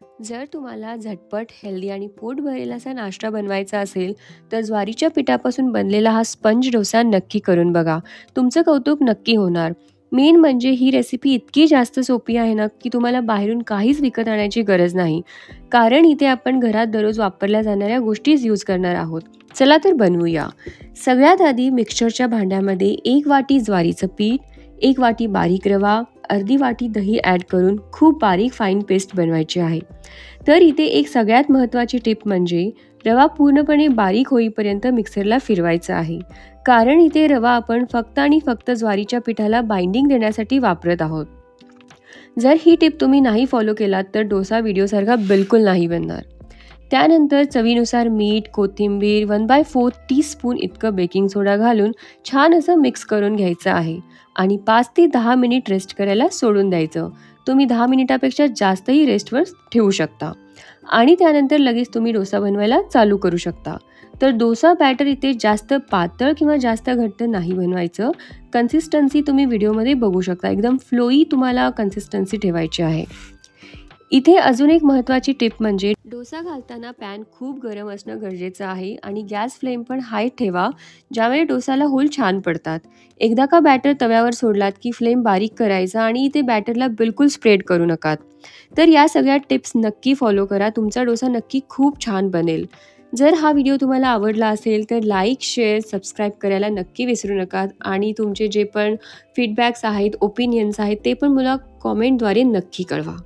जर तुम्हाला झटपट, हेल्दी आणि पोट भरेल असा नाश्ता बनवायचा असेल, तर ज्वारीच्या पिठापासून बनलेला हा स्पंज डोसा नक्की करून बघा. तुमचं कौतुक नक्की होणार. मेन म्हणजे ही रेसिपी इतकी जास्त सोपी आहे ना, की तुम्हाला बाहेरून काहीच विकत आणायची गरज नाही. कारण इथे आपण घरात दररोज वापरल्या जाणाऱ्या गोष्टीच यूज करणार आहोत. चला तर बनवूया. सगळ्यात आधी मिक्सरच्या भांड्यामध्ये 1 वाटी ज्वारीचं पीठ, 1 वाटी बारीक रवा, अर्धी वाटी दही ॲड करून खूप बारीक फाईन पेस्ट बनवायची आहे. तर इथे एक सगळ्यात महत्त्वाची टिप म्हणजे रवा पूर्णपणे बारीक होईपर्यंत मिक्सरला फिरवायचा आहे. कारण इथे रवा आपण फक्त आणि फक्त ज्वारीच्या पिठाला बाइंडिंग देण्यासाठी वापरत आहोत. जर ही टिप तुम्ही नाही फॉलो केलात तर डोसा व्हिडिओसारखा बिलकुल नाही बनणार. त्यानंतर चवीनुसार मीठ, कोथिंबीर, 1/4 टीस्पून इतकं बेकिंग सोडा घालून छान असं मिक्स करून घ्यायचं आहे आणि 5 ते 10 मिनिट रेस्ट करायला सोडून द्यायचं. तुम्ही 10 मिनिटापेक्षा जास्तही रेस्टवर ठेवू शकता आणि त्यानंतर लगेच तुम्ही डोसा बनवायला चालू करू शकता. तर डोसा बॅटर इथे जास्त पातळ किंवा जास्त घट्ट नाही बनवायचं. कन्सिस्टन्सी तुम्ही व्हिडिओमध्ये बघू शकता. एकदम फ्लोई तुम्हाला कन्सिस्टन्सी ठेवायची आहे. इथे अजून एक महत्त्वाची टिप म्हणजे डोसा घालताना पॅन खूप गरम असणं गरजेचं आहे आणि गॅस फ्लेम पण हाय ठेवा, ज्यामुळे डोसाला होल छान पडतात. एकदा का बॅटर तव्यावर सोडलात की फ्लेम बारीक करायचा आणि इथे बॅटरला बिलकुल स्प्रेड करू नका. तर या सगळ्या टिप्स नक्की फॉलो करा. तुमचा डोसा नक्की खूप छान बनेल. जर हा व्हिडिओ तुम्हाला आवडला असेल तर लाईक, शेअर, सबस्क्राईब करायला नक्की विसरू नका आणि तुमचे जे पण फीडबॅक्स आहेत, ओपिनियन्स आहेत ते पण मला कॉमेंटद्वारे नक्की कळवा.